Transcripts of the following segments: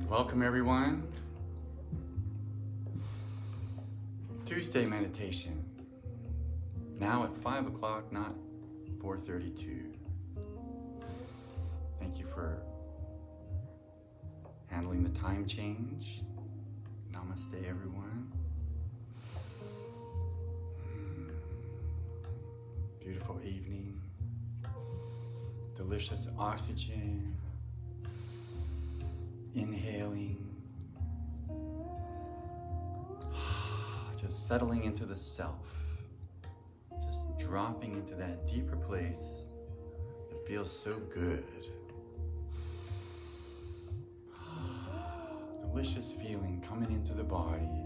Welcome everyone. Tuesday meditation. Now at 5 o'clock, not 4:32. Thank you for handling the time change. Namaste everyone. Beautiful evening. Delicious oxygen. Inhaling, just settling into the self, just dropping into that deeper place that feels so good. Delicious feeling coming into the body,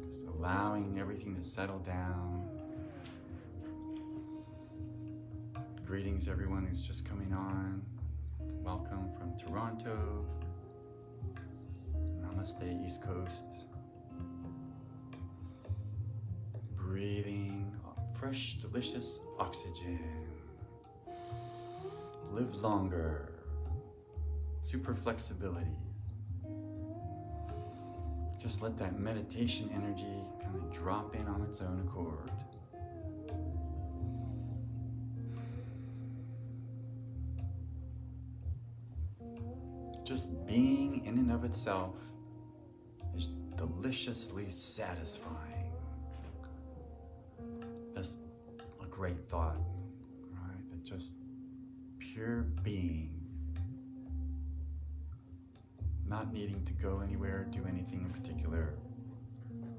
just allowing everything to settle down. Greetings everyone who's just coming on. Welcome from Toronto. Namaste East Coast. Breathing fresh, delicious oxygen. Live longer. Super flexibility. Just let that meditation energy kind of drop in on its own accord. Just being in and of itself is deliciously satisfying. That's a great thought, right? That just pure being, not needing to go anywhere, do anything in particular.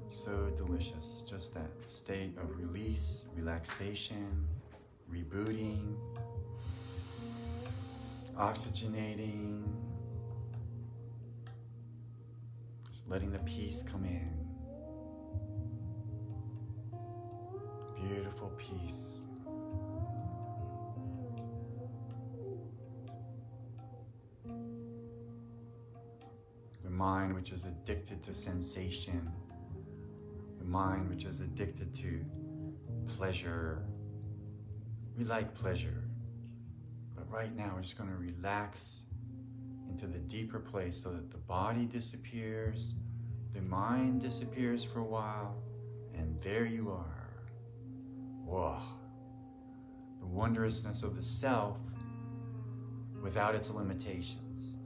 So delicious, just that state of release, relaxation, rebooting, oxygenating, letting the peace come in. Beautiful peace. The mind which is addicted to sensation, the mind which is addicted to pleasure. We like pleasure, but right now we're just going to relax into the deeper place so that the body disappears, the mind disappears for a while, and there you are. Whoa. The wondrousness of the self without its limitations.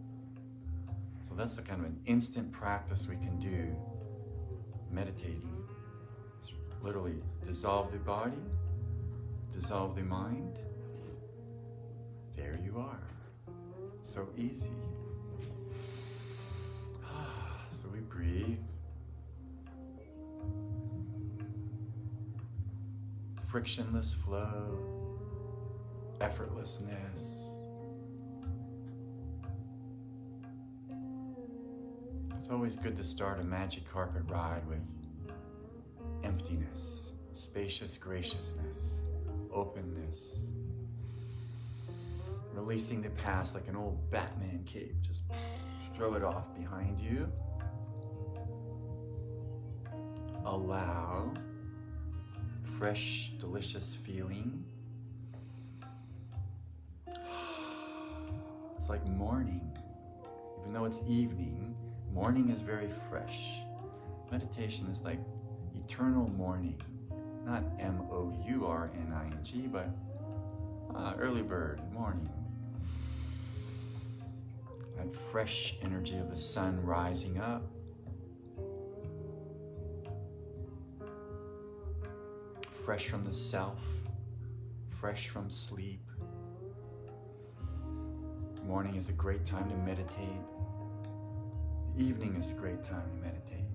So that's the kind of an instant practice we can do meditating. It's literally dissolve the body, dissolve the mind. There you are. So easy. So we breathe. Frictionless flow, effortlessness. It's always good to start a magic carpet ride with emptiness, spacious graciousness, openness. Releasing the past like an old Batman cape. Just throw it off behind you. Allow fresh, delicious feeling. It's like morning. Even though it's evening, morning is very fresh. Meditation is like eternal morning. Not M-O-U-R-N-I-N-G, but early bird, morning. That fresh energy of the sun rising up. Fresh from the self, fresh from sleep. Morning is a great time to meditate. The evening is a great time to meditate.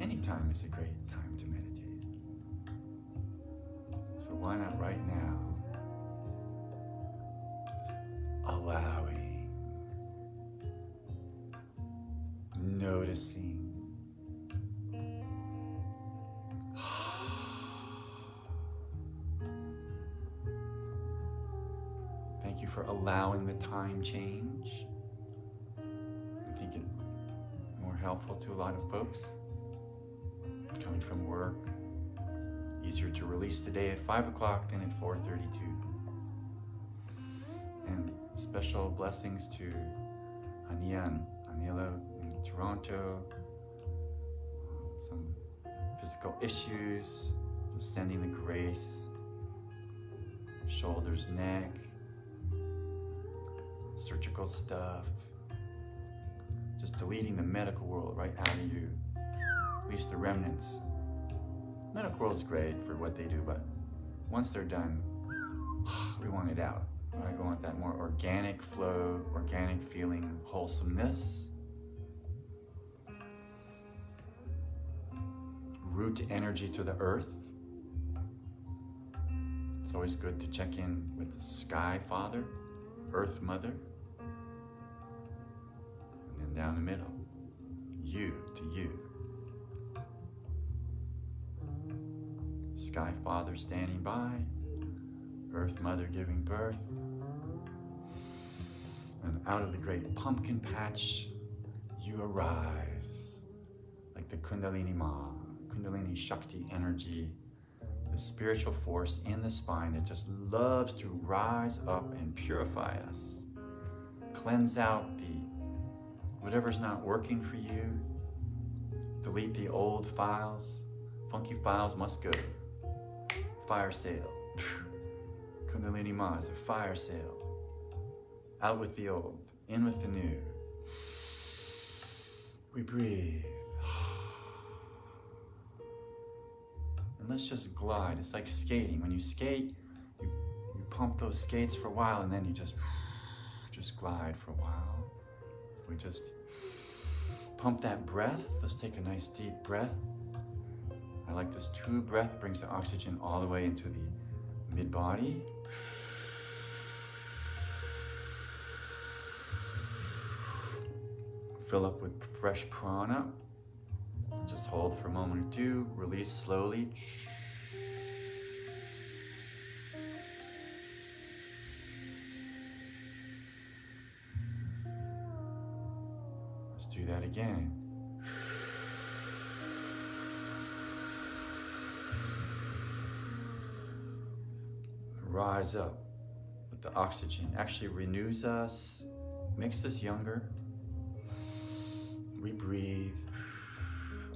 Any time is a great time to meditate. So why not right now? Just allowing, noticing. Thank you for allowing the time change. I think it's more helpful to a lot of folks. Coming from work, easier to release today at 5 o'clock than at 4:32. Special blessings to Ania and Anila in Toronto. Some physical issues, just sending the grace. Shoulders, neck, surgical stuff. Just deleting the medical world right out of you. At least the remnants. Medical world is great for what they do, but once they're done, we want it out. Right? We want that more organic flow, organic feeling, wholesomeness. Root energy to the earth. It's always good to check in with the Sky Father, Earth Mother, and then down the middle, you to you. Sky Father standing by, Earth Mother giving birth, and out of the great pumpkin patch, you arise like the Kundalini Ma, Kundalini Shakti energy, the spiritual force in the spine that just loves to rise up and purify us. Cleanse out whatever's not working for you. Delete the old files. Funky files must go. Fire sale. Kundalini Ma is a fire sale. Out with the old, in with the new. We breathe. And let's just glide. It's like skating. When you skate, you pump those skates for a while and then you just glide for a while. If we just pump that breath, let's take a nice deep breath. I like this tube breath, brings the oxygen all the way into the mid-body. Fill up with fresh prana. Just hold for a moment or two, release slowly. Let's do that again. Rise up with the oxygen. Actually renews us, makes us younger. We breathe.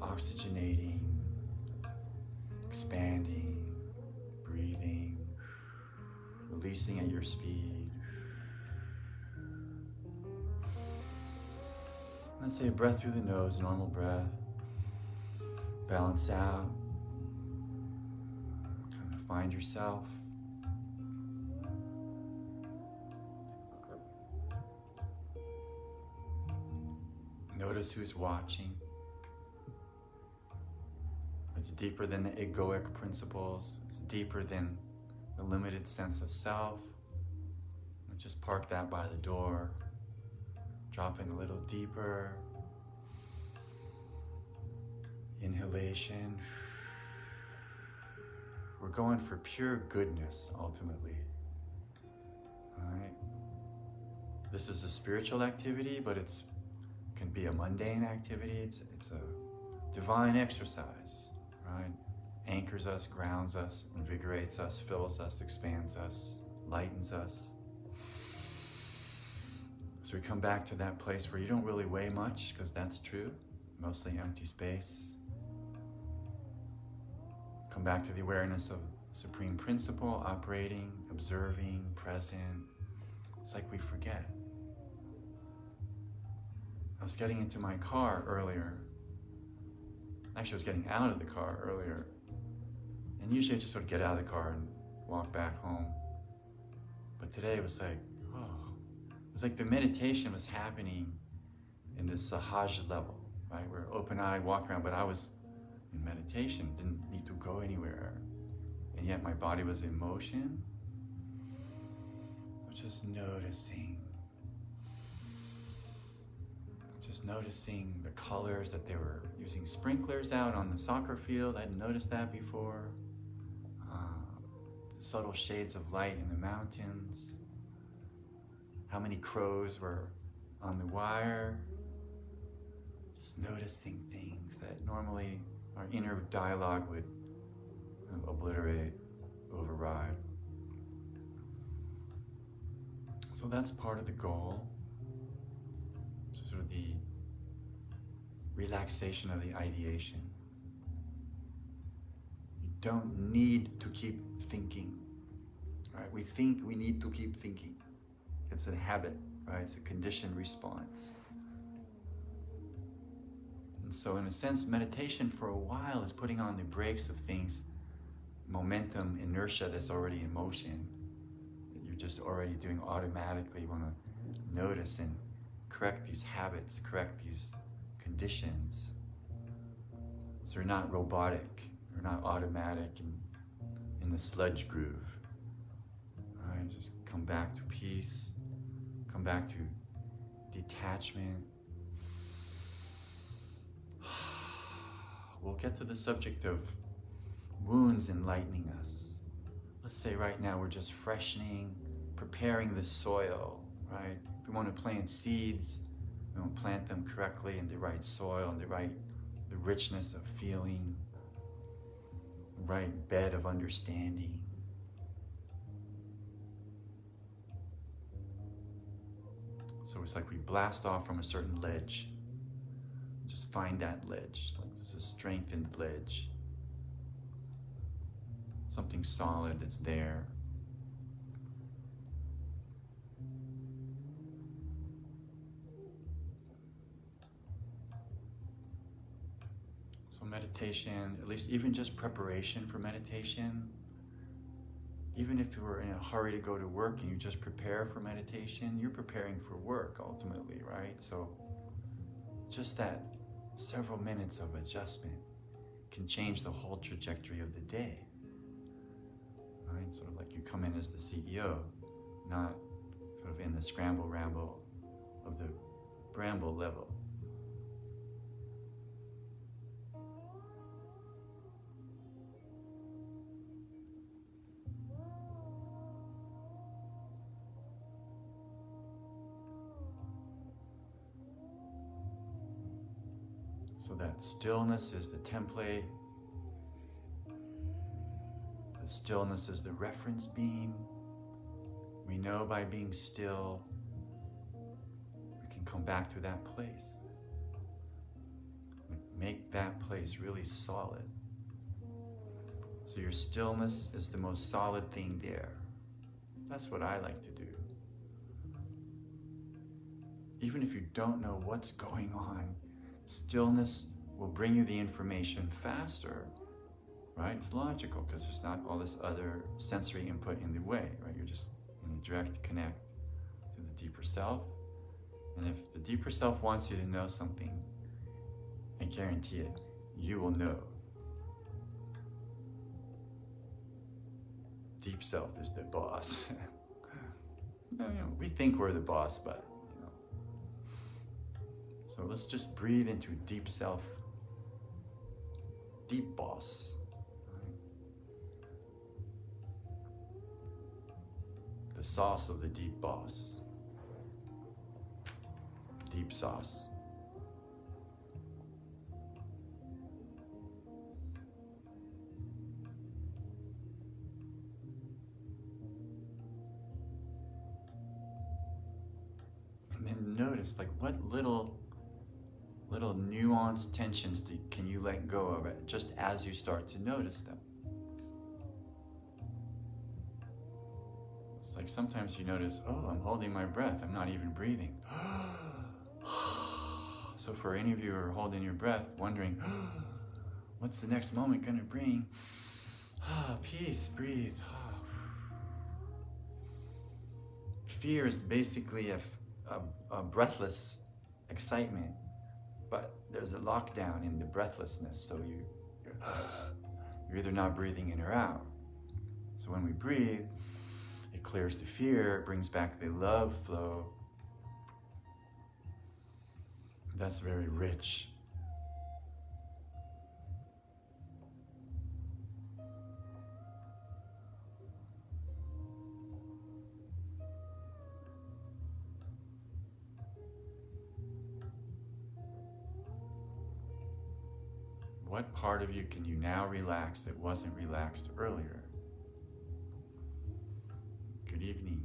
Oxygenating, expanding, breathing, releasing at your speed. Let's say a breath through the nose, normal breath. Balance out. Kind of find yourself. Notice who's watching. It's deeper than the egoic principles. It's deeper than the limited sense of self. Just park that by the door. Drop in a little deeper. Inhalation. We're going for pure goodness, ultimately. All right? This is a spiritual activity, but it can be a mundane activity. It's a divine exercise. Right? Anchors us, grounds us, invigorates us, fills us, expands us, lightens us. So we come back to that place where you don't really weigh much, because that's true, mostly empty space. Come back to the awareness of Supreme Principle, operating, observing, present. It's like we forget. I was getting into my car earlier. Actually, I was getting out of the car earlier. And usually I just sort of get out of the car and walk back home. But today it was like, it was like the meditation was happening in this sahaj level, right? We're open-eyed, walking around, but I was in meditation, didn't need to go anywhere. And yet my body was in motion. I was just noticing. Just noticing the colors that they were using sprinklers out on the soccer field. I hadn't noticed that before. The subtle shades of light in the mountains. How many crows were on the wire. Just noticing things that normally our inner dialogue would obliterate, override. So that's part of the goal. So sort of the relaxation of the ideation. You don't need to keep thinking. Right? We think we need to keep thinking. It's a habit, right? It's a conditioned response. And so in a sense, meditation for a while is putting on the brakes of things, momentum, inertia that's already in motion, that you're just already doing automatically. You want to notice and correct these habits, correct these conditions. So you're not robotic, you're not automatic in the sludge groove. All right, just come back to peace, come back to detachment. We'll get to the subject of wounds enlightening us. Let's say right now we're just freshening, preparing the soil, right? We want to plant seeds, we want to plant them correctly in the right soil, in the richness of feeling, the right bed of understanding. So it's like we blast off from a certain ledge. Just find that ledge, like there's a strengthened ledge. Something solid that's there. So meditation, at least even just preparation for meditation, even if you were in a hurry to go to work and you just prepare for meditation, you're preparing for work ultimately, right? So just that several minutes of adjustment can change the whole trajectory of the day. Right? Sort of like you come in as the CEO, not sort of in the scramble ramble of the bramble level. So that stillness is the template. The stillness is the reference beam. We know by being still, we can come back to that place. Make that place really solid. So your stillness is the most solid thing there. That's what I like to do. Even if you don't know what's going on, stillness will bring you the information faster, right? It's logical because there's not all this other sensory input in the way, right? You're just in a direct connect to the deeper self. And if the deeper self wants you to know something, I guarantee it, you will know. Deep self is the boss. We think we're the boss, but so let's just breathe into deep self, deep boss. The sauce of the deep boss. Deep sauce. And then notice, like, what little nuanced tensions can you let go of it just as you start to notice them. It's like sometimes you notice, oh, I'm holding my breath, I'm not even breathing. So for any of you who are holding your breath, wondering, what's the next moment going to bring? Peace, breathe. Fear is basically a breathless excitement. But there's a lockdown in the breathlessness, so you're either not breathing in or out. So when we breathe, it clears the fear, it brings back the love flow. That's very rich. What part of you can you now relax that wasn't relaxed earlier? Good evening.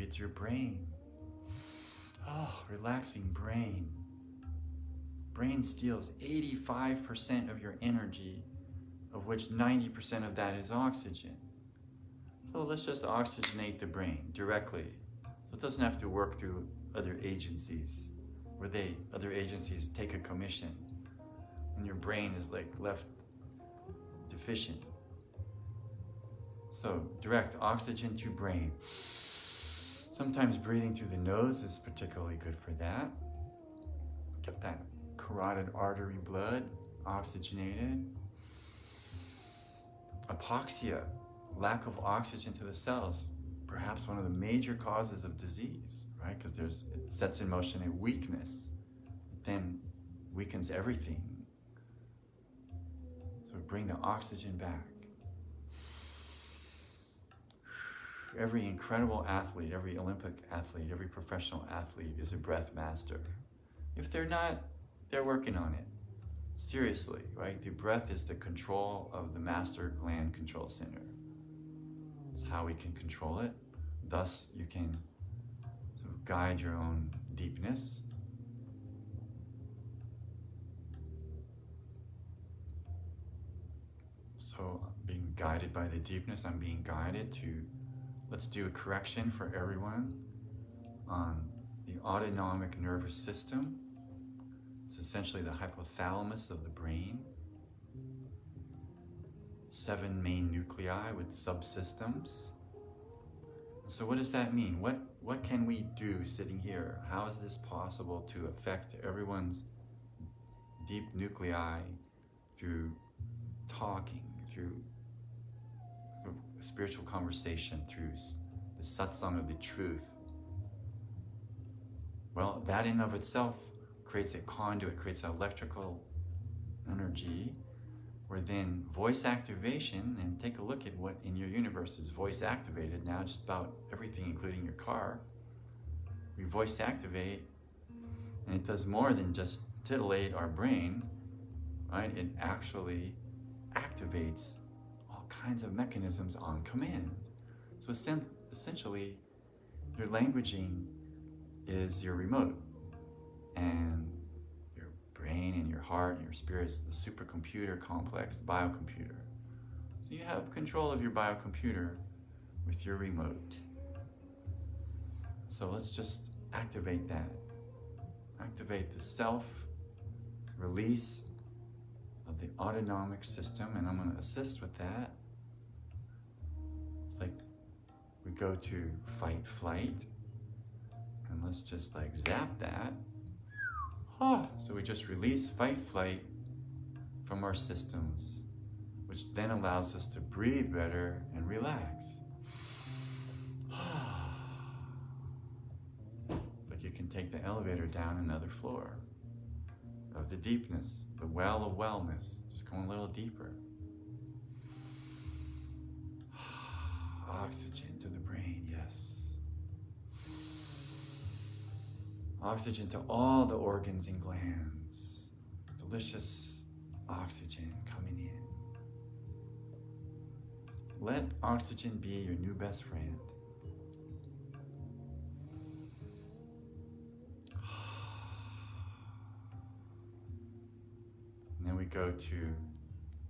Maybe it's your brain. Oh, relaxing brain. Brain steals 85% of your energy, of which 90% of that is oxygen. So let's just oxygenate the brain directly. So it doesn't have to work through other agencies, where other agencies take a commission and your brain is like left deficient. So direct oxygen to brain. Sometimes breathing through the nose is particularly good for that. Get that carotid artery blood oxygenated. Apoxia, lack of oxygen to the cells, perhaps one of the major causes of disease, right? Because it sets in motion a weakness, it then weakens everything. So bring the oxygen back. Every incredible athlete, every Olympic athlete, every professional athlete is a breath master. If they're not, they're working on it. Seriously, right? The breath is the control of the master gland control center. It's how we can control it. Thus, you can sort of guide your own deepness. So, being guided by the deepness, I'm being guided to, let's do a correction for everyone on the autonomic nervous system. It's essentially the hypothalamus of the brain. 7 main nuclei with subsystems. So what does that mean? What can we do sitting here? How is this possible to affect everyone's deep nuclei through talking, through spiritual conversation, through the satsang of the truth? Well, that in of itself creates a conduit, creates electrical energy, where then voice activation, and take a look at what in your universe is voice activated now, just about everything, including your car. We voice activate, and it does more than just titillate our brain, right? It actually activates all kinds of mechanisms on command. So essentially, your languaging is your remote, and your brain and your heart and your spirit is the supercomputer complex, the biocomputer. So you have control of your biocomputer with your remote. So let's just activate that. Activate the self-release of the autonomic system, and I'm going to assist with that. It's like we go to fight, flight, and let's just like zap that. So we just release fight, flight from our systems, which then allows us to breathe better and relax. It's like you can take the elevator down another floor of the deepness, the well of wellness, just going a little deeper. Oxygen to the brain, yes. Oxygen to all the organs and glands. Delicious oxygen coming in. Let oxygen be your new best friend. And then we go to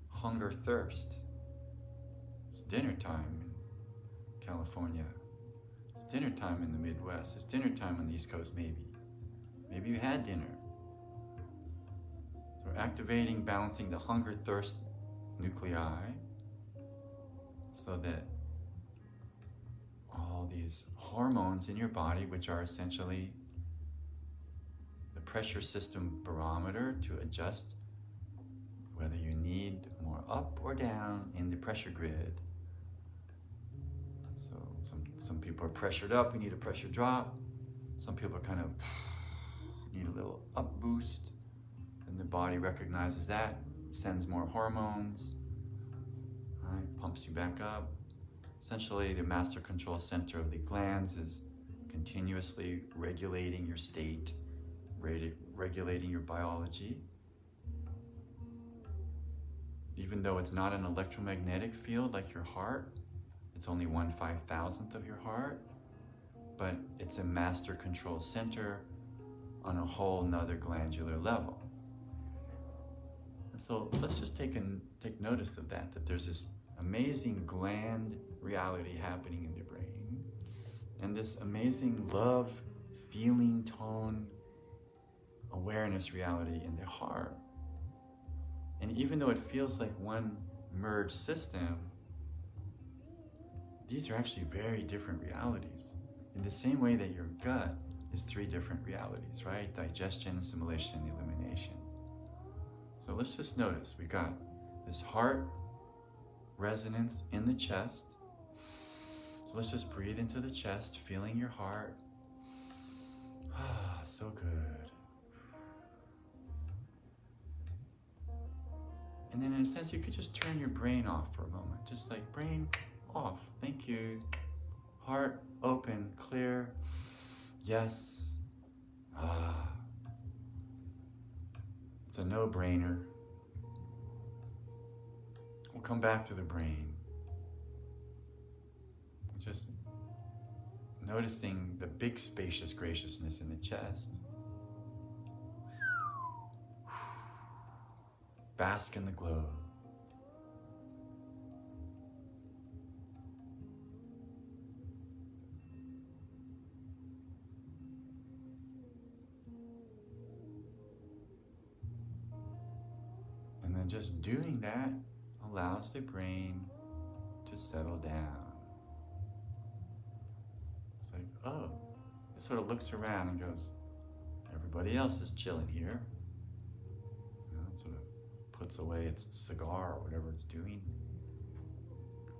hunger, thirst. It's dinner time in California. It's dinner time in the Midwest. It's dinner time on the East Coast, maybe. Maybe you had dinner. So we're activating, balancing the hunger, thirst nuclei so that all these hormones in your body, which are essentially the pressure system barometer to adjust whether you need more up or down in the pressure grid. So some people are pressured up, we need a pressure drop. Some people are kind of need a little up boost, and the body recognizes that, sends more hormones, right, pumps you back up. Essentially, the master control center of the glands is continuously regulating your state, regulating your biology. Even though it's not an electromagnetic field like your heart, it's only 1/5000th of your heart, but it's a master control center on a whole nother glandular level. And so let's just take notice of that there's this amazing gland reality happening in the brain, and this amazing love, feeling, tone, awareness reality in the heart. And even though it feels like one merged system, these are actually very different realities. In the same way that your gut is 3 different realities, right? Digestion, assimilation, and elimination. So let's just notice, we got this heart resonance in the chest. So let's just breathe into the chest, feeling your heart. Ah, so good. And then in a sense, you could just turn your brain off for a moment. Just like brain off. Thank you. Heart open, clear. Yes. Ah. It's a no-brainer. We'll come back to the brain. Just noticing the big spacious graciousness in the chest. Bask in the glow. And then just doing that allows the brain to settle down. It's like, oh, it sort of looks around and goes, everybody else is chilling here. You know, it sort of puts away its cigar or whatever it's doing,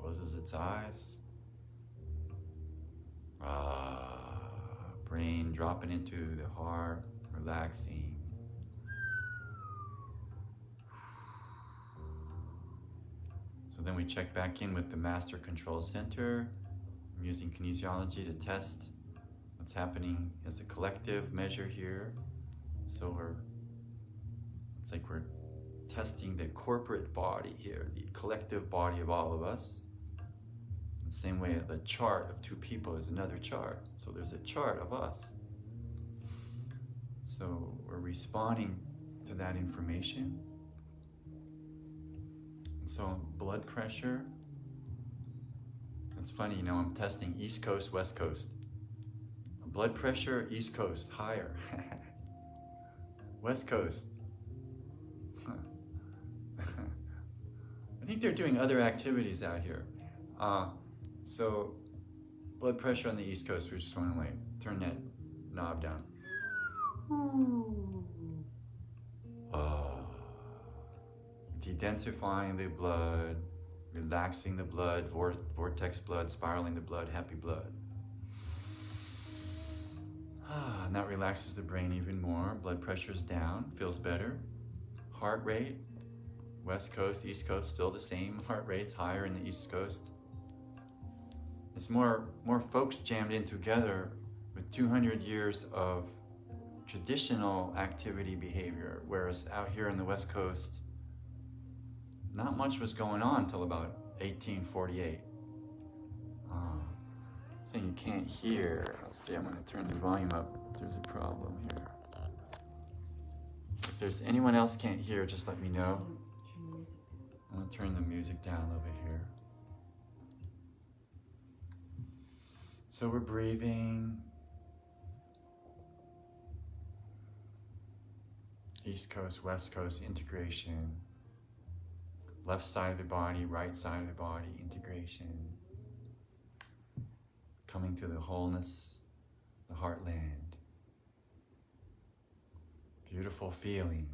closes its eyes. Brain dropping into the heart, relaxing. So then we check back in with the master control center. I'm using kinesiology to test what's happening as a collective measure here. So it's like we're testing the corporate body here, the collective body of all of us. The same way the chart of 2 people is another chart. So there's a chart of us. So we're responding to that information. And so blood pressure. It's funny, you know, I'm testing East Coast, West Coast. Blood pressure, East Coast, higher. West Coast. I think they're doing other activities out here. So blood pressure on the East Coast, we're just going to like turn that knob down. Dedensifying the blood, relaxing the blood, vortex blood, spiraling the blood, happy blood. And that relaxes the brain even more. Blood pressure's down, feels better. Heart rate, West Coast, East Coast, still the same. Heart rate's higher in the East Coast. It's more folks jammed in together with 200 years of traditional activity behavior, whereas out here in the West Coast, not much was going on until about 1848. Saying you can't hear. Let's see, I'm going to turn the volume up if there's a problem here. If there's anyone else can't hear, just let me know. I'm going to turn the music down a little bit here. So we're breathing. East Coast, West Coast integration. Left side of the body, right side of the body integration. Coming to the wholeness, the heartland. Beautiful feeling.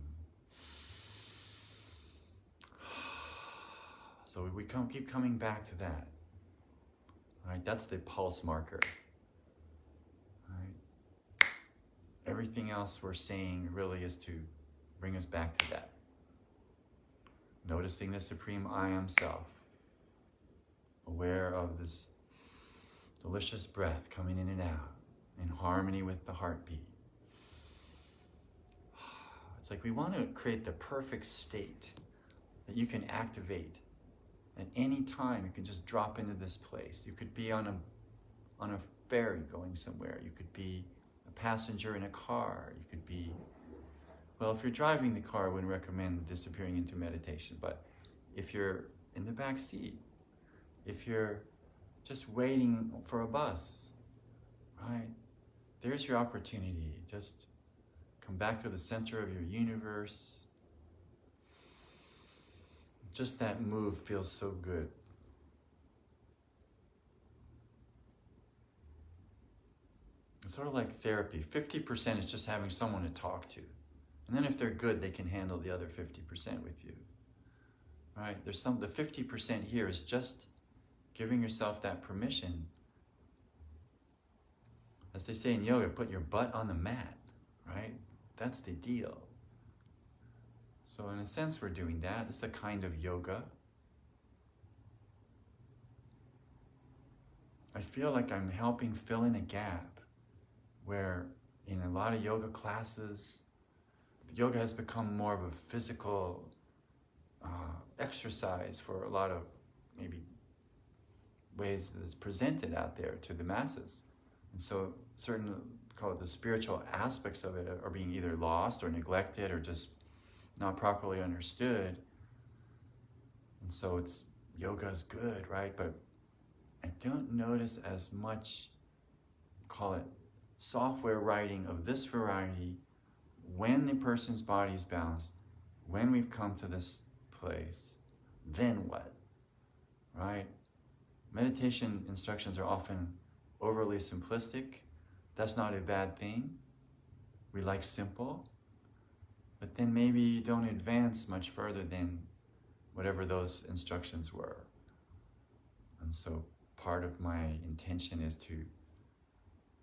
So we keep coming back to that. All right, that's the pulse marker. All right. Everything else we're saying really is to bring us back to that. Noticing the Supreme I Am Self. Aware of this delicious breath coming in and out in harmony with the heartbeat. It's like we want to create the perfect state that you can activate at any time. You can just drop into this place. You could be on on a ferry going somewhere. You could be a passenger in a car. You could be, well, if you're driving the car, I wouldn't recommend disappearing into meditation. But if you're in the back seat, if you're just waiting for a bus, right? There's your opportunity. Just come back to the center of your universe. Just that move feels so good. It's sort of like therapy. 50% is just having someone to talk to. And then if they're good, they can handle the other 50% with you. Right? The 50% here is just giving yourself that permission. As they say in yoga, put your butt on the mat, right? That's the deal. So in a sense, we're doing that. It's a kind of yoga. I feel like I'm helping fill in a gap where in a lot of yoga classes, yoga has become more of a physical exercise for a lot of maybe ways that it's presented out there to the masses. And so certain, call it the spiritual aspects of it, are being either lost or neglected or just not properly understood. And so it's, yoga is good, right? But I don't notice as much, call it software writing of this variety when the person's body is balanced, when we've come to this place, then what, right? Meditation instructions are often overly simplistic. That's not a bad thing. We like simple, but then maybe you don't advance much further than whatever those instructions were. And so part of my intention is to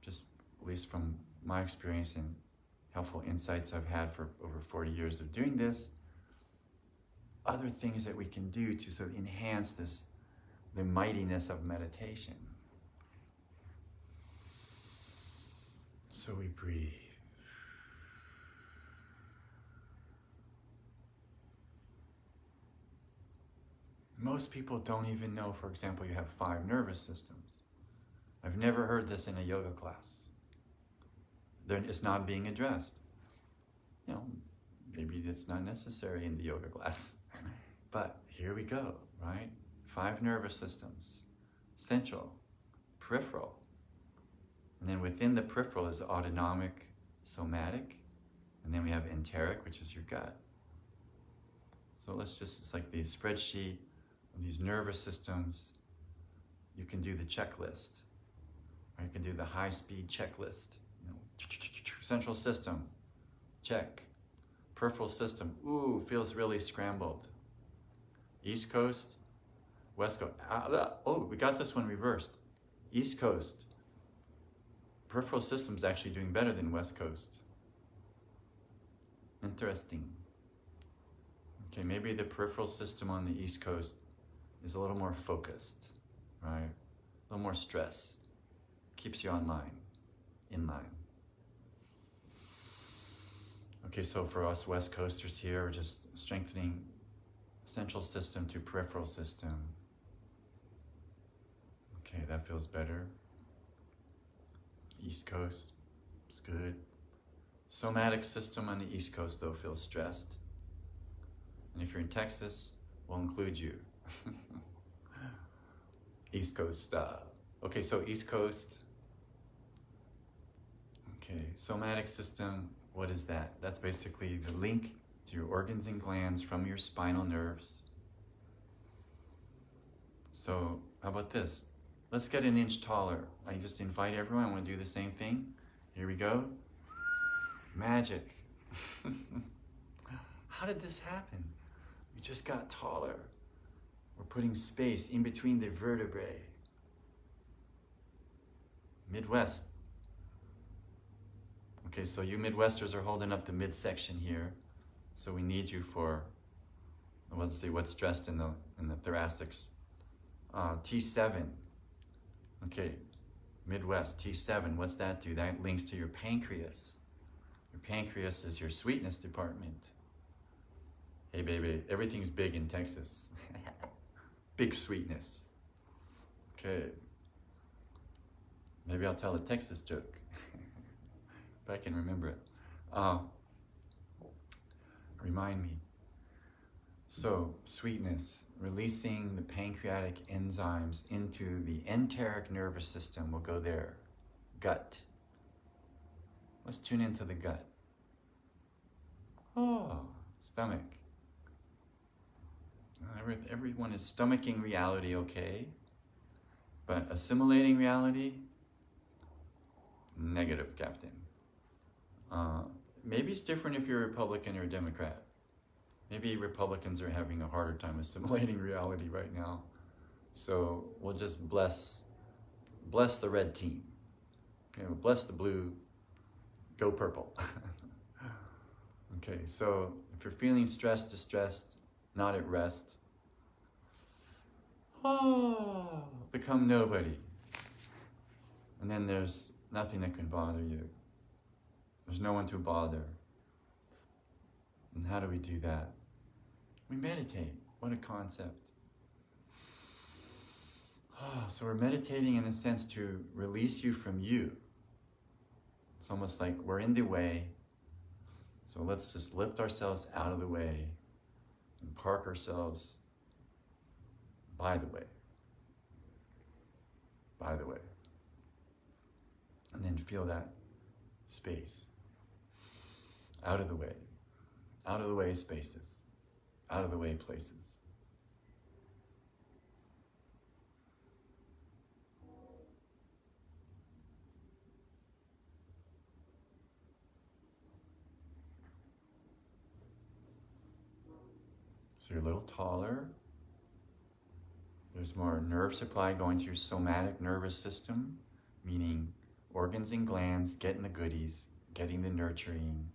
just, at least from my experience and helpful insights I've had for over 40 years of doing this, other things that we can do to sort of enhance this, the mightiness of meditation. So we breathe. Most people don't even know, for example, you have 5 nervous systems. I've never heard this in a yoga class. It's not being addressed. You know, maybe it's not necessary in the yoga class. But here we go, right? 5 nervous systems. Central, peripheral. And then within the peripheral is autonomic, somatic. And then we have enteric, which is your gut. So let's just, it's like the spreadsheet of these nervous systems. You can do the checklist. Or you can do the high-speed checklist. You know, central system, check. Peripheral system, ooh, feels really scrambled. East Coast, West Coast. Oh, we got this one reversed. East Coast. Peripheral system's actually doing better than West Coast. Interesting. Okay, maybe the peripheral system on the East Coast is a little more focused, right? A little more stress. Keeps you online, in line. Okay, so for us West Coasters here, we're just strengthening central system to peripheral system. Okay, that feels better. East Coast, it's good. Somatic system on the East Coast, though, feels stressed. And if you're in Texas, we'll include you. East Coast. Okay, so East Coast. Okay, somatic system, what is that? That's basically the link to your organs and glands from your spinal nerves. So how about this? Let's get an inch taller. I just invite everyone, I want to do the same thing. Here we go. Magic. How did this happen? We just got taller. We're putting space in between the vertebrae. Midwest. Okay, so you Midwesters are holding up the midsection here. So we need you for, let's see what's stressed in the thoracics. T7. Okay, Midwest, T7, what's that do? That links to your pancreas. Your pancreas is your sweetness department. Hey baby, everything's big in Texas. Big sweetness. Okay. Maybe I'll tell a Texas joke, if I can remember it. Remind me. So, sweetness, releasing the pancreatic enzymes into the enteric nervous system. We'll go there. Gut. Let's tune into the gut. Oh, stomach. Everyone is stomaching reality okay, but assimilating reality, negative, Captain. Maybe it's different if you're a Republican or a Democrat. Maybe Republicans are having a harder time assimilating reality right now. So we'll just bless the red team. You know, bless the blue, go purple. Okay, so if you're feeling stressed, distressed, not at rest, become nobody. And then there's nothing that can bother you. There's no one to bother. And how do we do that? We meditate. What a concept. So we're meditating in a sense to release you from you. It's almost like we're in the way. So let's just lift ourselves out of the way and park ourselves by the way. By the way. And then feel that space. Out of the way. Out of the way spaces. Out of the way places. So you're a little taller. There's more nerve supply going to your somatic nervous system, meaning organs and glands getting the goodies, getting the nurturing,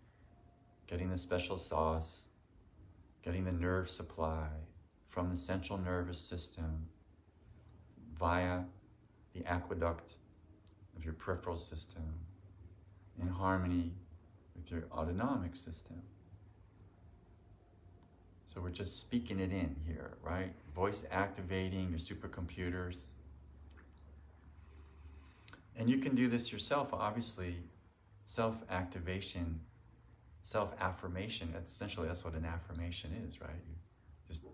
getting the special sauce, getting the nerve supply from the central nervous system via the aqueduct of your peripheral system in harmony with your autonomic system. So we're just speaking it in here, right? Voice activating your supercomputers. And you can do this yourself, obviously. Self-activation, self-affirmation, that's what an affirmation is, right? You just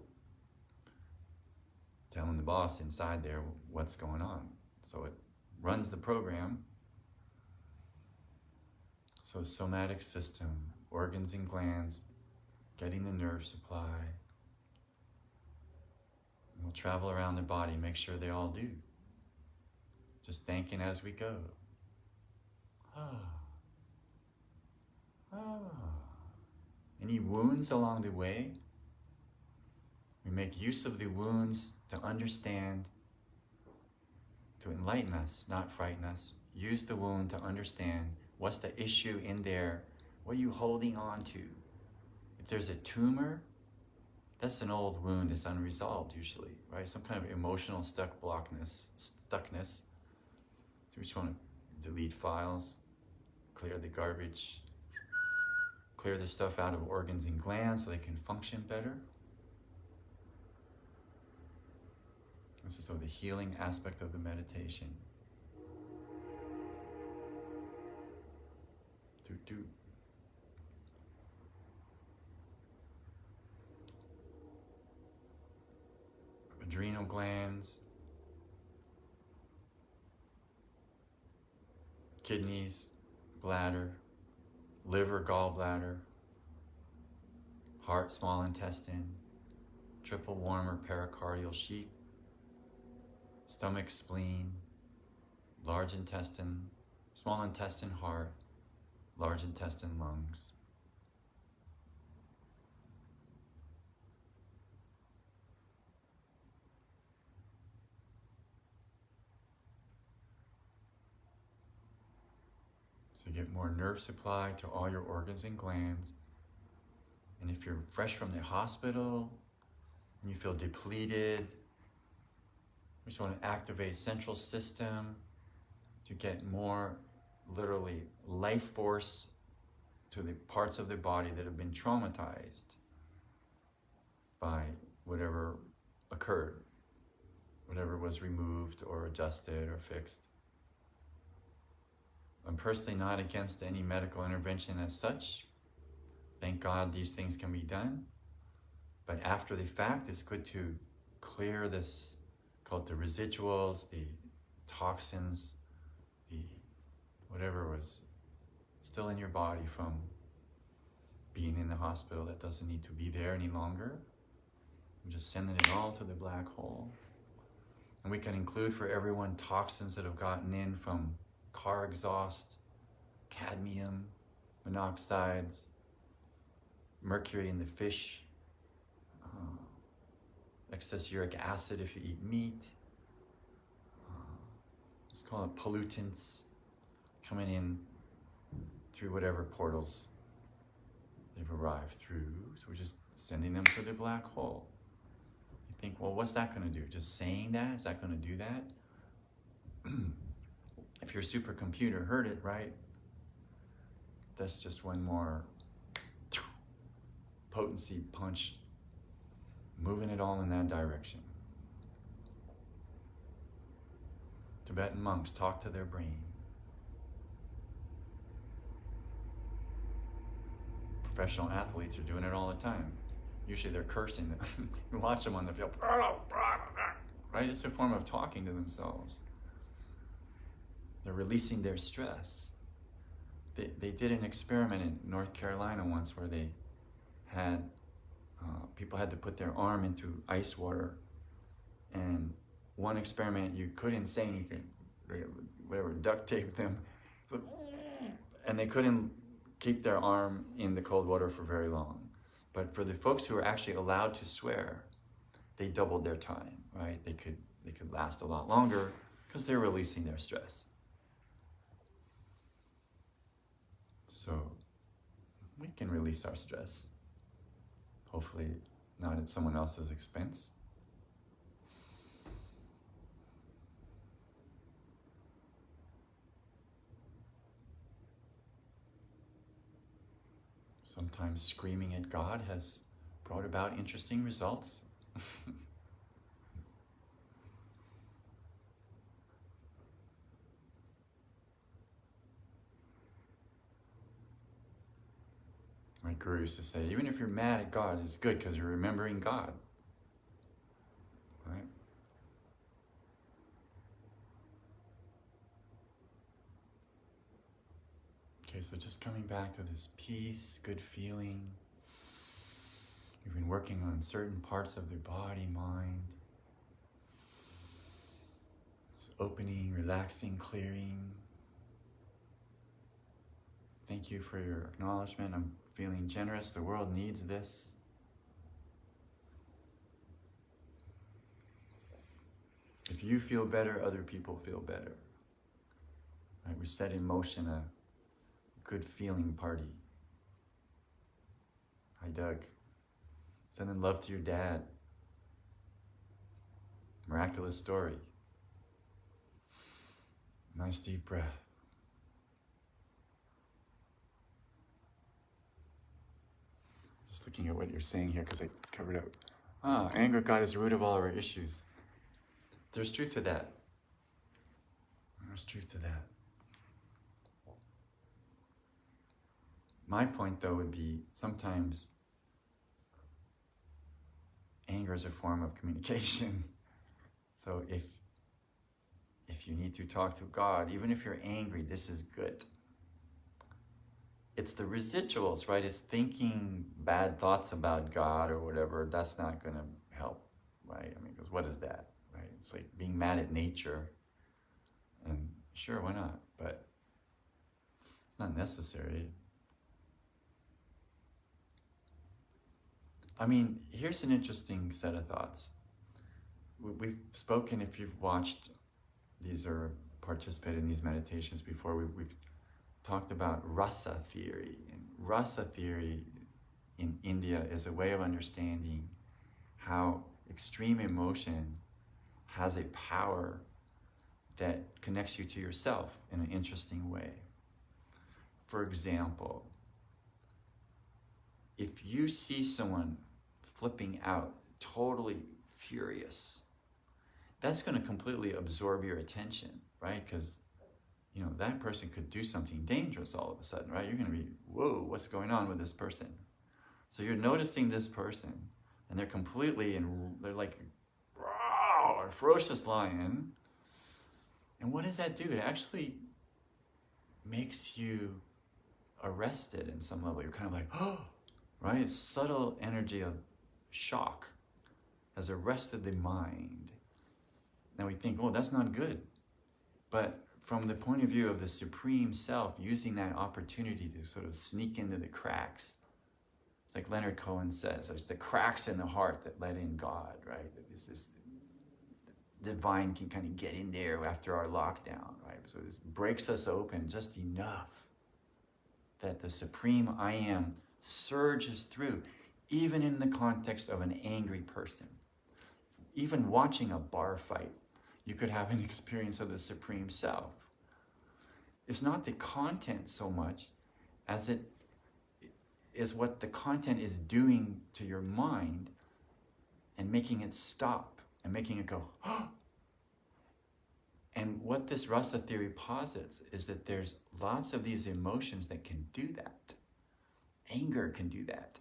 telling the boss inside there what's going on. So it runs the program. So somatic system, organs and glands, getting the nerve supply. And we'll travel around the body, make sure they all do. Just thanking as we go. Any wounds along the way? We make use of the wounds to understand, to enlighten us, not frighten us. Use the wound to understand what's the issue in there. What are you holding on to? If there's a tumor, that's an old wound that's unresolved usually, right? Some kind of emotional stuckness. So we just want to delete files, clear the garbage, clear the stuff out of organs and glands so they can function better. This is so the healing aspect of the meditation. Adrenal glands, kidneys, bladder, liver, gallbladder, heart, small intestine, triple warmer pericardial sheath, stomach, spleen, large intestine, small intestine, heart, large intestine, lungs. So you get more nerve supply to all your organs and glands. And if you're fresh from the hospital and you feel depleted, we just want to activate central system to get more, literally, life force to the parts of the body that have been traumatized by whatever occurred, whatever was removed or adjusted or fixed. I'm personally not against any medical intervention as such. Thank God these things can be done. But after the fact, it's good to clear this, called the residuals, the toxins, the whatever was still in your body from being in the hospital that doesn't need to be there any longer. I'm just sending it all to the black hole. And we can include for everyone toxins that have gotten in from car exhaust, cadmium, monoxides, mercury in the fish, excess uric acid if you eat meat. Let's call it pollutants coming in through whatever portals they've arrived through. So we're just sending them to the black hole. You think, well, what's that going to do? Just saying that? Is that going to do that? If your supercomputer heard it, right? That's just one more potency punch, moving it all in that direction. Tibetan monks talk to their brain. Professional athletes are doing it all the time. Usually they're cursing. You watch them on the field, right? It's a form of talking to themselves. They're releasing their stress. They did an experiment in North Carolina once where they had, people had to put their arm into ice water, and one experiment you couldn't say anything. They, whatever, duct taped them, and they couldn't keep their arm in the cold water for very long. But for the folks who were actually allowed to swear, they doubled their time, right? They could last a lot longer because they're releasing their stress. So we can release our stress, hopefully not at someone else's expense. Sometimes screaming at God has brought about interesting results. My guru used to say, even if you're mad at God, it's good because you're remembering God. Right? Okay, so just coming back to this peace, good feeling. You've been working on certain parts of the body, mind. Just opening, relaxing, clearing. Thank you for your acknowledgement. I'm feeling generous. The world needs this. If you feel better, other people feel better. Right? We set in motion a good feeling party. Hi, Doug. Sending love to your dad. Miraculous story. Nice deep breath. Just looking at what you're saying here because it's covered up. Anger, God, is the root of all our issues. There's truth to that. There's truth to that. My point, though, would be sometimes anger is a form of communication. So if you need to talk to God, even if you're angry, this is good. It's the residuals, right? It's thinking bad thoughts about God or whatever. That's not going to help, right? I mean, because what is that, right? It's like being mad at nature. And sure, why not? But it's not necessary. I mean, here's an interesting set of thoughts. We've spoken, if you've watched these or participated in these meditations before, we've talked about rasa theory. And rasa theory in India is a way of understanding how extreme emotion has a power that connects you to yourself in an interesting way. For example, if you see someone flipping out, totally furious, that's going to completely absorb your attention, right? Because that person could do something dangerous all of a sudden, right? You're going to be, whoa, what's going on with this person? So you're noticing this person, and they're they're like a ferocious lion. And what does that do? It actually makes you arrested in some level. You're kind of like, oh, right? It's subtle energy of shock has arrested the mind. Now we think, oh, that's not good. But from the point of view of the Supreme Self, using that opportunity to sort of sneak into the cracks, it's like Leonard Cohen says, it's the cracks in the heart that let in God, right? This divine can kind of get in there after our lockdown, right? So this breaks us open just enough that the Supreme I Am surges through, even in the context of an angry person. Even watching a bar fight, you could have an experience of the Supreme Self. It's not the content so much as it is what the content is doing to your mind and making it stop and making it go, oh. And what this rasa theory posits is that there's lots of these emotions that can do that. Anger can do that.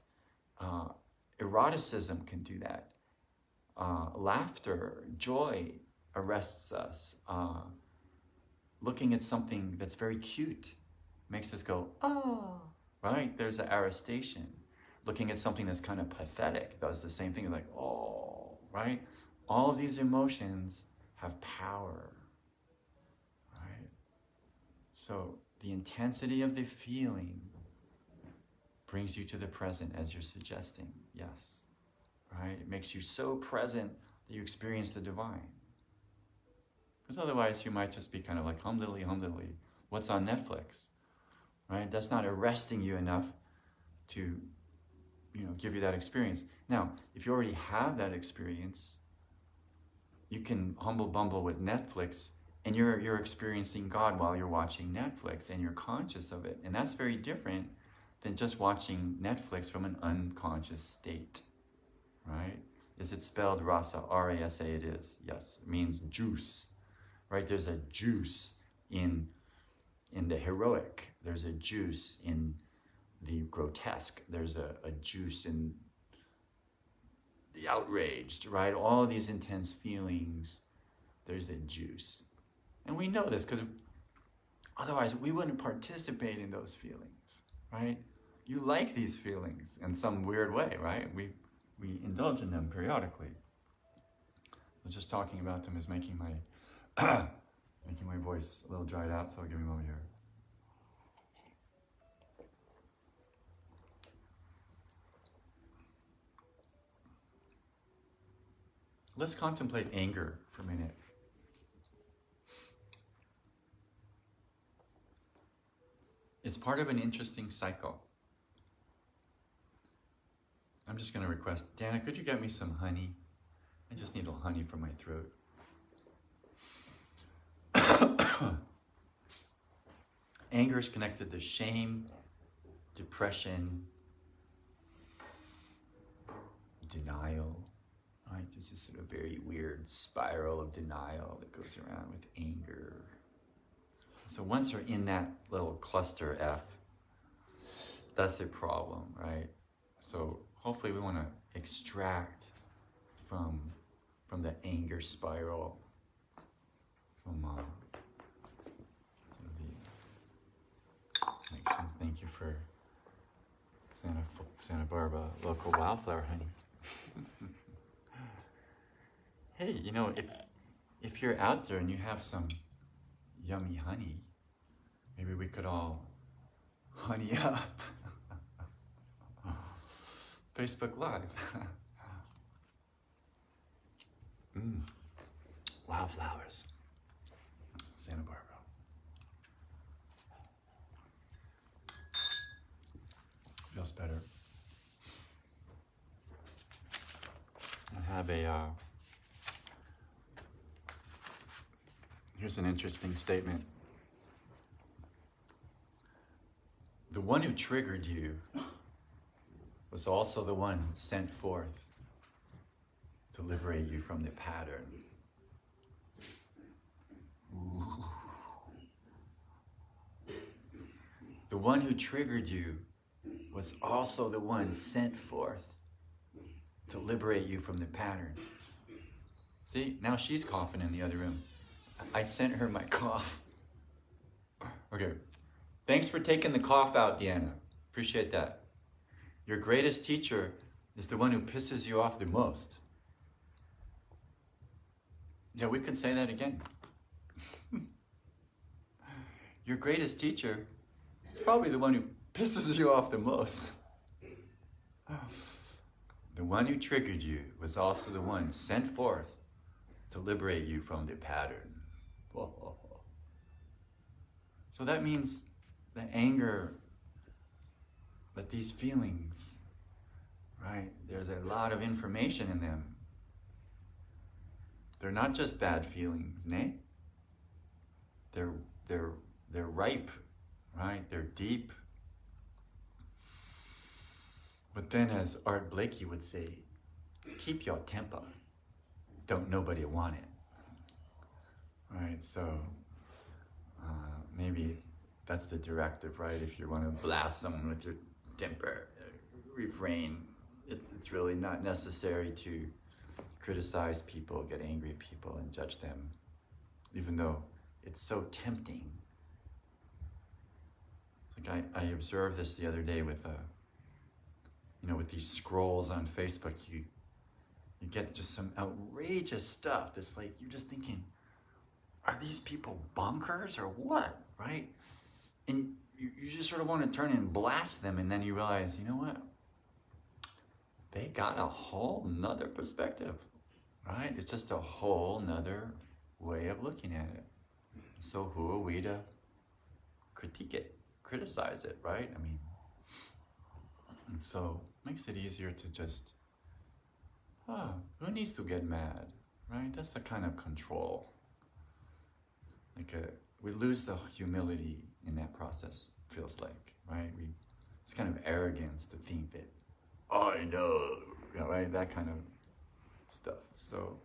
Eroticism can do that. Laughter, joy arrests us. Looking at something that's very cute makes us go, oh, right? There's an arrestation. Looking at something that's kind of pathetic does the same thing. It's like, oh, right? All of these emotions have power, right? So the intensity of the feeling brings you to the present, as you're suggesting, yes, right? It makes you so present that you experience the divine. Because otherwise you might just be kind of like hum diddly, what's on Netflix, right? That's not arresting you enough to, give you that experience. Now, if you already have that experience, you can humble bumble with Netflix, and you're experiencing God while you're watching Netflix, and you're conscious of it. And that's very different than just watching Netflix from an unconscious state, right? Is it spelled rasa? R-A-S-A it is. Yes, it means juice, right? There's a juice in the heroic. There's a juice in the grotesque. There's a juice in the outraged, right? All of these intense feelings, there's a juice. And we know this because otherwise we wouldn't participate in those feelings, right? You like these feelings in some weird way, right? We indulge in them periodically. So just talking about them is making my making my voice a little dried out, so I'll give you a moment here. Let's contemplate anger for a minute. It's part of an interesting cycle. I'm just going to request, Dana, could you get me some honey? I just need a little honey for my throat. Anger is connected to shame, depression, denial. Right? There's this sort of very weird spiral of denial that goes around with anger. So once you're in that little cluster F, that's a problem, right? So hopefully we want to extract from the anger spiral, from sort of the connections. Thank you for Santa Barbara local wildflower honey. Hey, if you're out there and you have some yummy honey, maybe we could all honey up. Facebook Live. Wildflowers. Santa Barbara. Feels better. I have here's an interesting statement. The one who triggered you was also the one sent forth to liberate you from the pattern. Ooh. one who triggered you was also the one sent forth to liberate you from the pattern. See, now she's coughing in the other room. I sent her my cough. Okay. Thanks for taking the cough out, Deanna. Appreciate that. Your greatest teacher is the one who pisses you off the most. Yeah, we can say that again. Your greatest teacher is probably the one who pisses you off the most. The one who triggered you was also the one sent forth to liberate you from the pattern. So that means the anger, that these feelings, right? There's a lot of information in them. They're not just bad feelings, nay? They're ripe, right? They're deep. But then, as Art Blakey would say, keep your temper. Don't nobody want it. Right, so maybe that's the directive, right? If you want to blast someone with your temper, refrain. It's really not necessary to criticize people, get angry at people, and judge them, even though it's so tempting. It's like I observed this the other day with with these scrolls on Facebook. You get just some outrageous stuff that's like, you're just thinking, are these people bonkers or what, right? And you just sort of want to turn and blast them, and then you realize, you know what? They got a whole nother perspective, right? It's just a whole nother way of looking at it. So who are we to critique it, criticize it, right? I mean, and so it makes it easier to just, who needs to get mad, right? That's the kind of control. We lose the humility in that process, feels like, right? It's kind of arrogance to think that, I know, right? That kind of stuff. So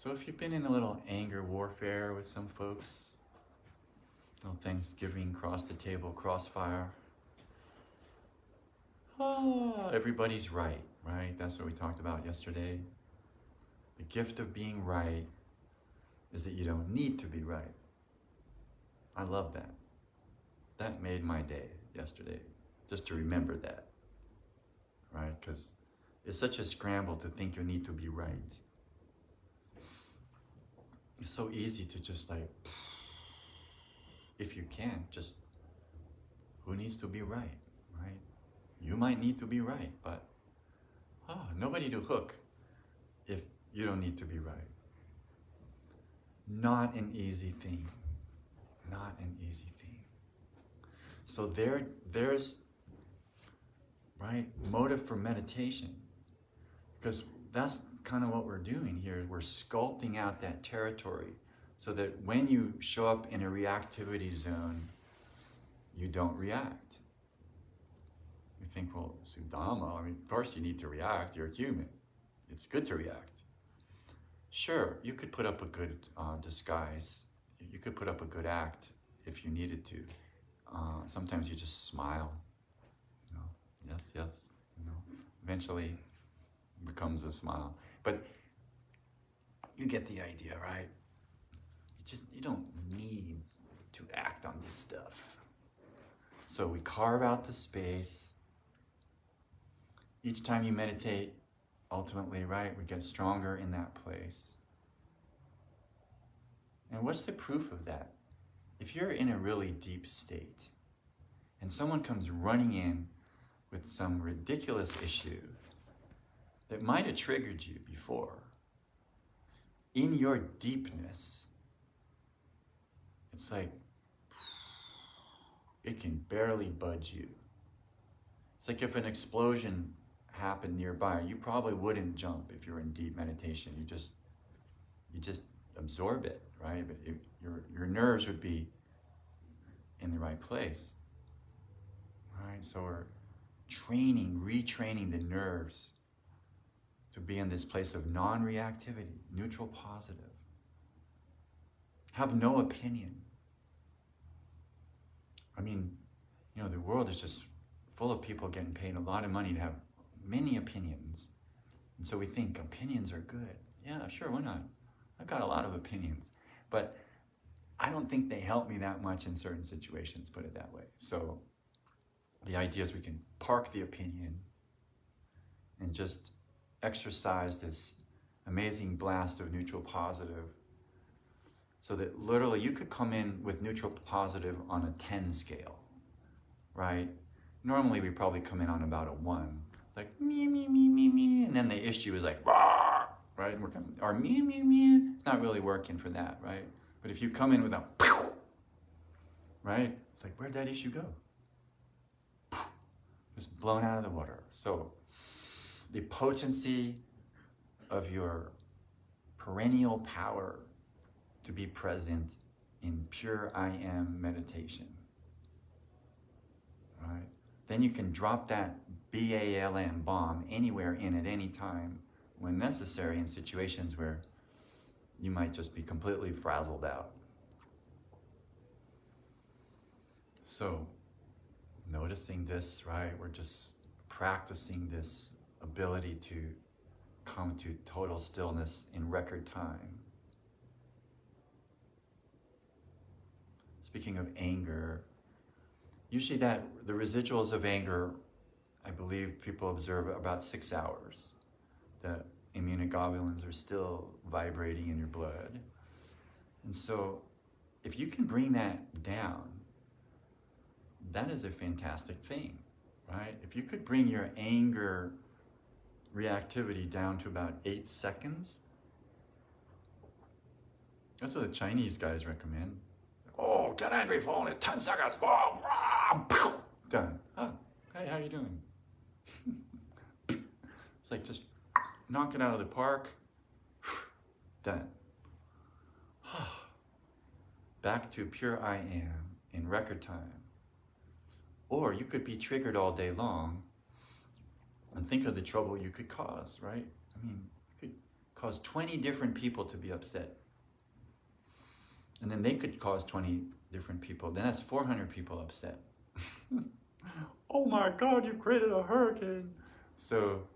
if you've been in a little anger warfare with some folks, little Thanksgiving, cross the table, crossfire, everybody's right? That's what we talked about yesterday. The gift of being right is that you don't need to be right. I love that. That made my day yesterday, just to remember that, right? Because it's such a scramble to think you need to be right. It's so easy to just if you can, just, who needs to be right? You might need to be right, but nobody to hook if you don't need to be right. Not an easy thing. Not an easy thing. So there's motive for meditation, because that's kind of what we're doing here. We're sculpting out that territory so that when you show up in a reactivity zone, you don't react. You think, well, Sudama, of course you need to react. You're human. It's good to react. Sure, you could put up a good disguise. You could put up a good act if you needed to. Sometimes you just smile. Yes. Eventually it becomes a smile. But you get the idea, right? You don't need to act on this stuff. So we carve out the space. Each time you meditate, ultimately, right, we get stronger in that place. And what's the proof of that? If you're in a really deep state and someone comes running in with some ridiculous issue that might have triggered you before, in your deepness, it's like it can barely budge you. It's like if an explosion happened nearby, you probably wouldn't jump if you're in deep meditation. You just absorb it, right? But your nerves would be in the right place, right? So we're retraining the nerves to be in this place of non-reactivity, neutral positive. Have no opinion. I mean, you know, the world is just full of people getting paid a lot of money to have many opinions. And so we think opinions are good. Yeah, sure, why not? I've got a lot of opinions. But I don't think they help me that much in certain situations, put it that way. So the idea is we can park the opinion and just exercise this amazing blast of neutral positive, so that literally you could come in with neutral positive on a 10 scale, right? Normally we probably come in on about a 1. It's like me, me, me, me, me, and then the issue is like, rah, right? Or me, me, me. It's not really working for that, right? But if you come in with a pew, right? It's like, where'd that issue go? Just blown out of the water. So the potency of your perennial power to be present in pure I am meditation, right? Then you can drop that BALM bomb anywhere in at any time when necessary in situations where you might just be completely frazzled out. So noticing this, right? We're just practicing this ability to come to total stillness in record time. Speaking of anger, usually the residuals of anger, I believe people observe about 6 hours. The immunoglobulins are still vibrating in your blood. And so if you can bring that down, that is a fantastic thing, right? If you could bring your anger reactivity down to about 8 seconds, that's what the Chinese guys recommend. Oh, get angry for only 10 seconds. Whoa, rah, done. Oh, hey, how you doing? It's like just knock it out of the park. Done. Back to pure I am in record time. Or you could be triggered all day long and think of the trouble you could cause, right? I mean, you could cause 20 different people to be upset. And then they could cause 20 different people. Then that's 400 people upset. Oh my God, you've created a hurricane. So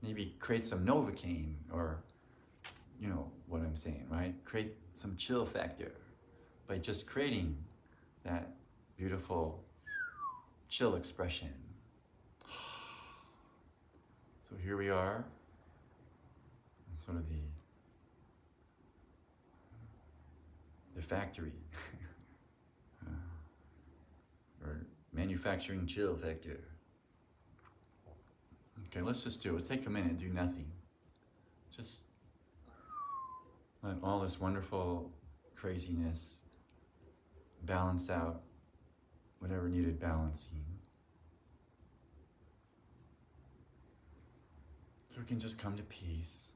maybe create some Novocaine, or you know what I'm saying, right? Create some chill factor by just creating that beautiful chill expression. So here we are, in sort of the factory, or manufacturing chill factor. Okay, let's just do it. Let's take a minute and do nothing. Just let all this wonderful craziness balance out whatever needed balancing. So we can just come to peace.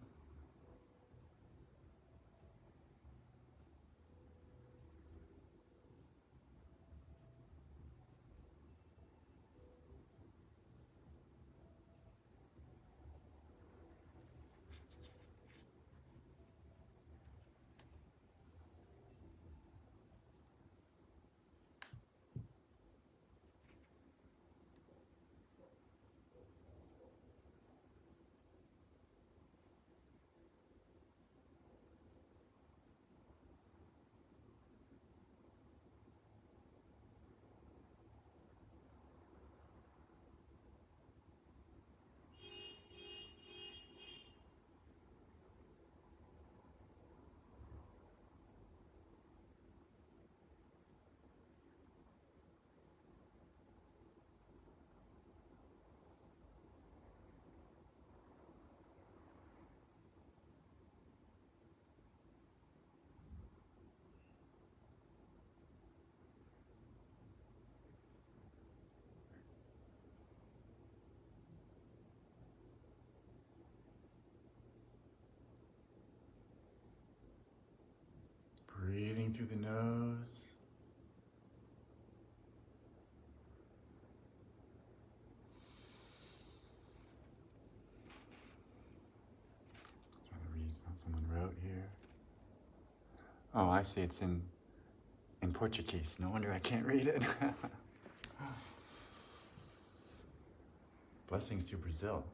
Breathing through the nose. Trying to read what someone wrote here. Oh, I see. It's in in Portuguese. No wonder I can't read it. Blessings to Brazil.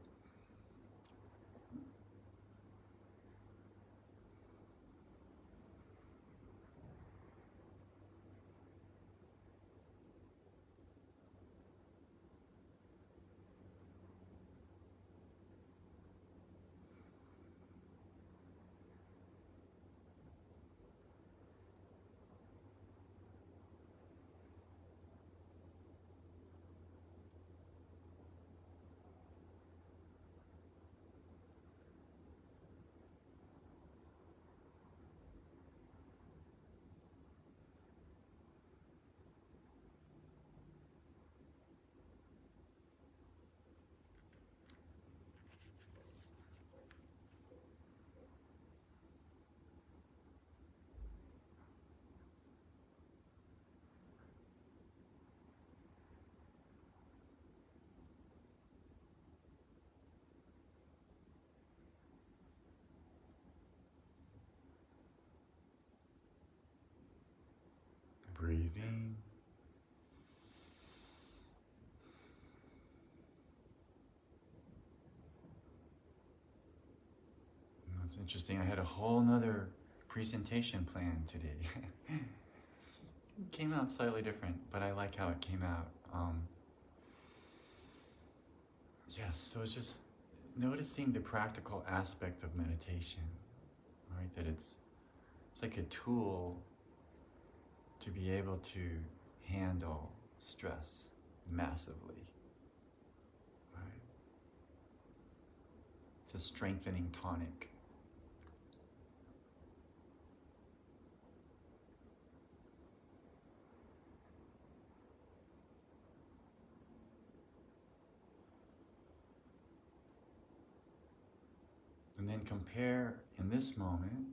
Breathing. That's interesting. I had a whole nother presentation plan today. It came out slightly different, but I like how it came out. Yes, so it's just noticing the practical aspect of meditation, right? That it's like a tool to be able to handle stress massively, right? It's a strengthening tonic. And then compare in this moment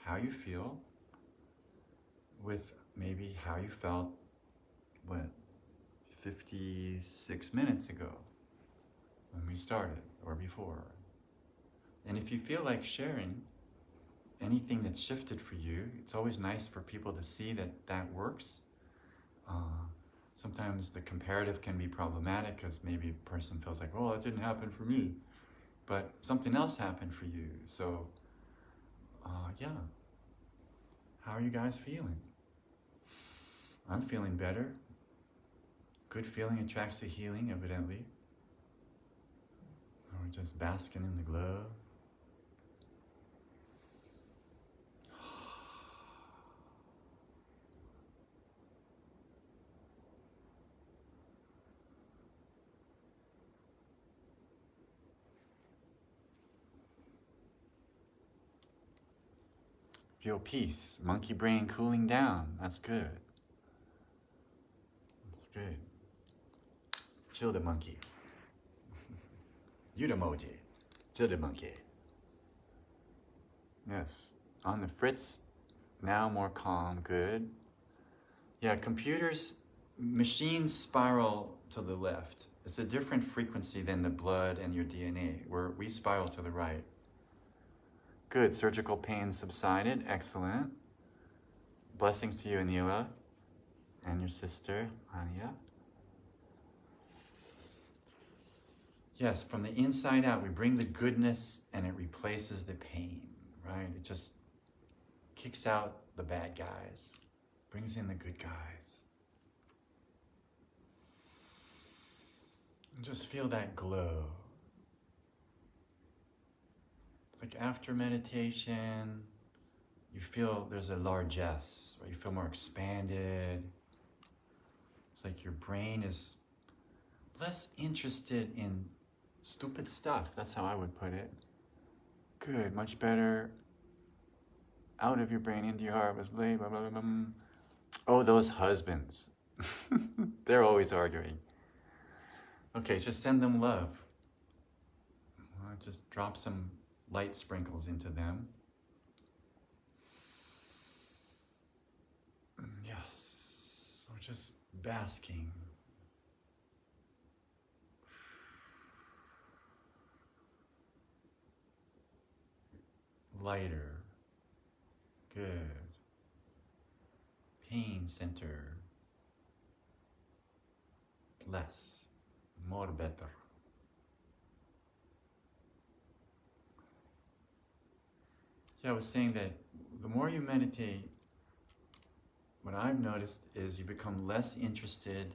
how you feel with maybe how you felt, 56 minutes ago when we started or before. And if you feel like sharing anything that's shifted for you, it's always nice for people to see that that works. Sometimes the comparative can be problematic because maybe a person feels like, well, that didn't happen for me, but something else happened for you. So, yeah. How are you guys feeling? I'm feeling better. Good feeling attracts the healing, evidently. Or we're just basking in the glow. Feel peace. Monkey brain cooling down. That's good. That's good. Chill the monkey. You the emoji. Chill the monkey. Yes. On the fritz. Now more calm. Good. Yeah, machines spiral to the left. It's a different frequency than the blood and your DNA, where we spiral to the right. Good. Surgical pain subsided. Excellent. Blessings to you, Anila, and your sister, Ania. Yes, from the inside out, we bring the goodness and it replaces the pain, right? It just kicks out the bad guys, brings in the good guys. And just feel that glow. It's like after meditation, you feel there's a largesse, or you feel more expanded. It's like your brain is less interested in stupid stuff. That's how I would put it. Good, much better. Out of your brain, into your heart was laid. Blah, blah, blah, blah. Oh, those husbands. They're always arguing. Okay, just send them love. Just drop some light sprinkles into them. Yes, so just basking. Lighter. Good. pain center. Less, more better. Yeah, I was saying that the more you meditate, what I've noticed is you become less interested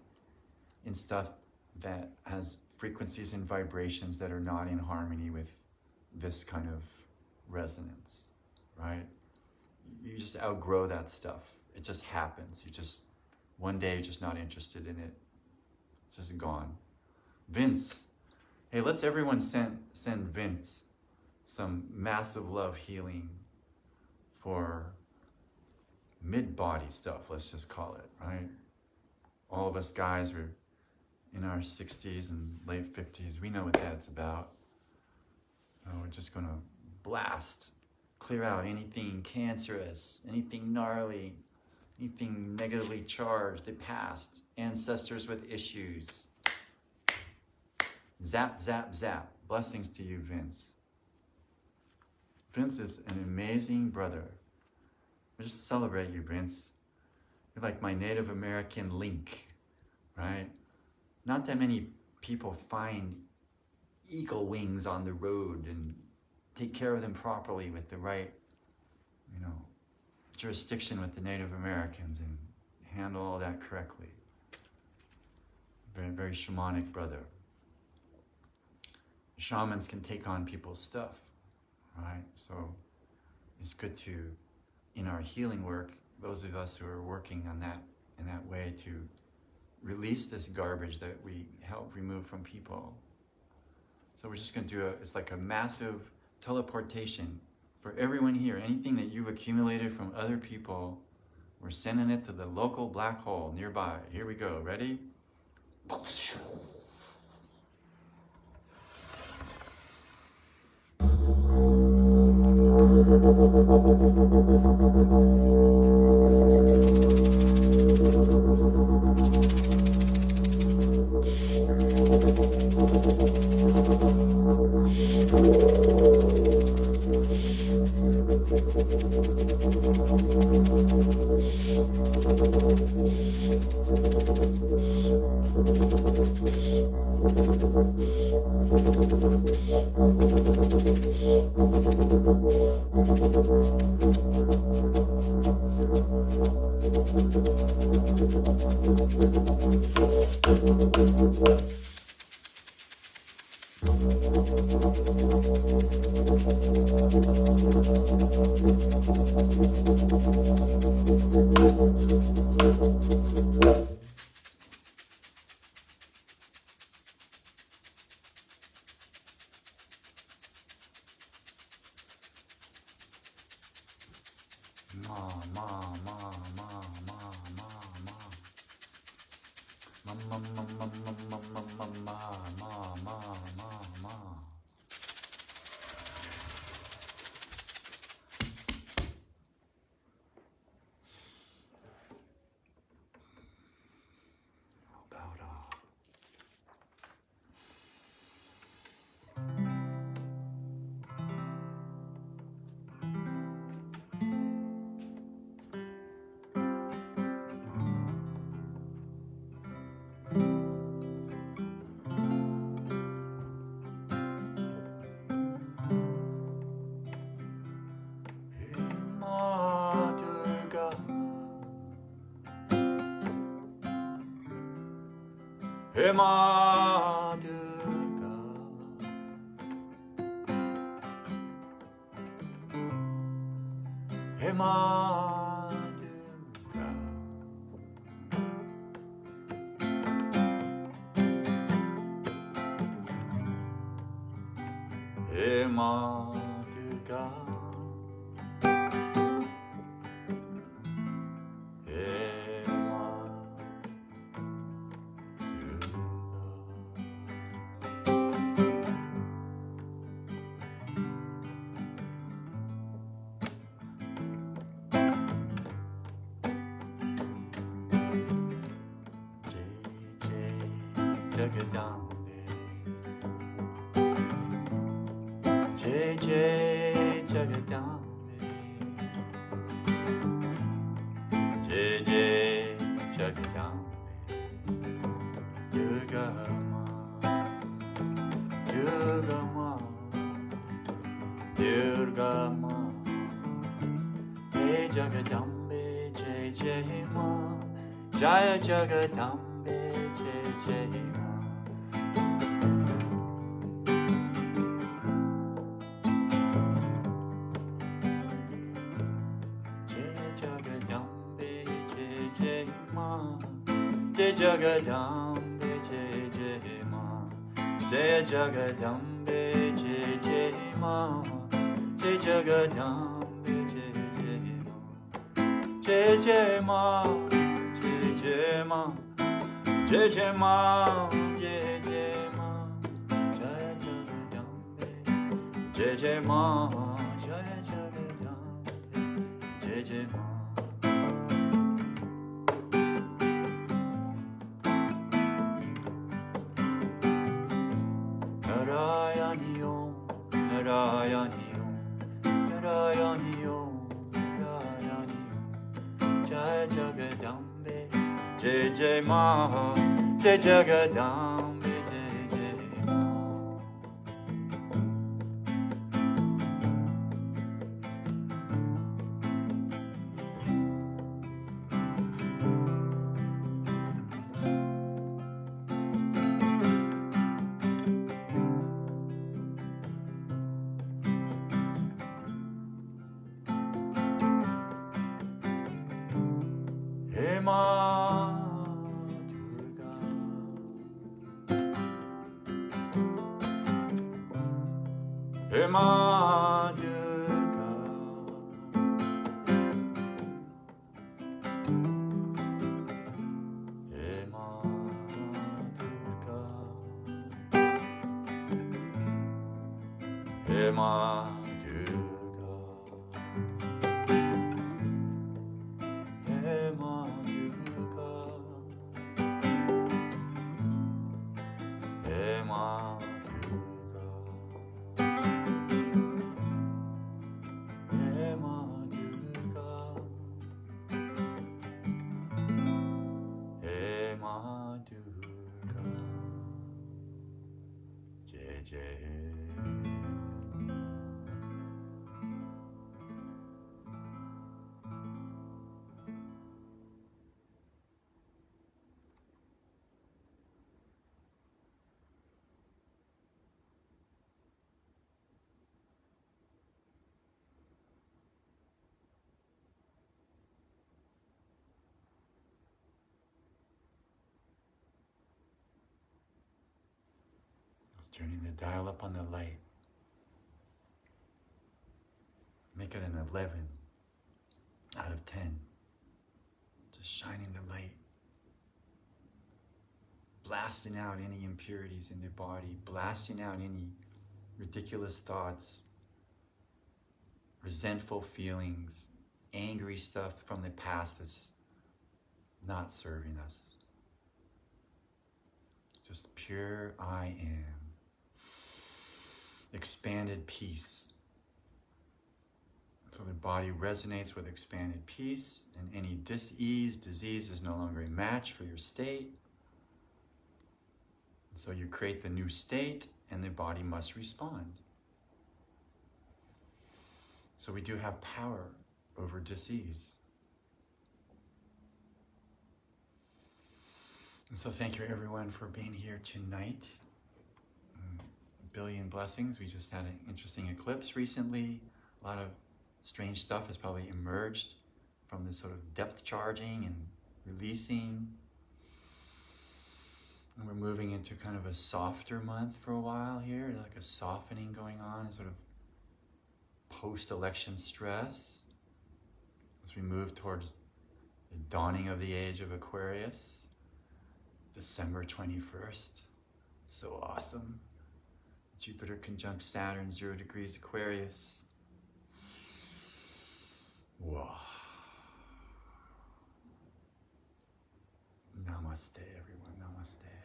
in stuff that has frequencies and vibrations that are not in harmony with this kind of resonance, right? You just outgrow that stuff. It just happens. One day you're just not interested in it. It's just gone. Vince, hey, let's everyone send Vince some massive love healing for mid-body stuff, let's just call it, right? All of us guys are in our 60s and late 50s. We know what that's about. We're just gonna blast, clear out anything cancerous, anything gnarly, anything negatively charged, the past, ancestors with issues. Zap, zap, zap. Blessings to you, Vince. Vince is an amazing brother. I just celebrate you, Vince. You're like my Native American link, right? Not that many people find eagle wings on the road and take care of them properly with the right, jurisdiction with the Native Americans and handle all that correctly. Very, very shamanic brother. Shamans can take on people's stuff, right? So it's good to, in our healing work, those of us who are working on that, in that way, to release this garbage that we help remove from people. So we're just going to do it's like a massive teleportation for everyone here. Anything that you've accumulated from other people, we're sending it to the local black hole nearby. Here we go. Ready? Hey Ma Durga, Hey Ma Durga, Hey Ma Durga. Jagadambe, Jai Jai Jagadambe, Jai Jai Durga Ma, Jai Jagadambe Jai Jai Ma, Jaya Jagadambe Jai Jai Ma. Jai Jagadambe Jai Jai Ma, Jai Jagadambe Jai Jai Ma, Jai Jagadambe Jai Jai Ma, Jai Jagadambe Jai Jai Ma, Jai Jai Ma, Jai Jai Ma, Jai Jai Ma, Jai Jai Ma, Jai Jagadambe, Jai Jai Ma, Jai Jagadambe, Jai Jai Ma. Narayani Om, Narayani Om, Narayani Om, Narayani Om, Jai Jagadambe, Jai Jai Ma, Jai Jagadambe, Jai Jai Ma. Hey Ma Durga, Hey Ma Durga, Hey Ma Durga, Hey Ma Durga, Hey Ma Durga, Hey Ma Durga, Hey Ma Durga, Hey Ma Durga, Jai Jai. Turning the dial up on the light. Make it an 11 out of 10. Just shining the light. Blasting out any impurities in the body. Blasting out any ridiculous thoughts. Resentful feelings. Angry stuff from the past that's not serving us. Just pure I am. Expanded peace. So the body resonates with expanded peace, and any dis-ease, disease is no longer a match for your state. So you create the new state, and the body must respond. So we do have power over disease. And so thank you everyone for being here tonight. Billion blessings. We just had an interesting eclipse recently. A lot of strange stuff has probably emerged from this sort of depth charging and releasing. And we're moving into kind of a softer month for a while here, like a softening going on, sort of post-election stress as we move towards the dawning of the age of Aquarius, December 21st. So awesome. Jupiter conjunct Saturn, 0 degrees Aquarius. Whoa. Namaste, everyone. Namaste.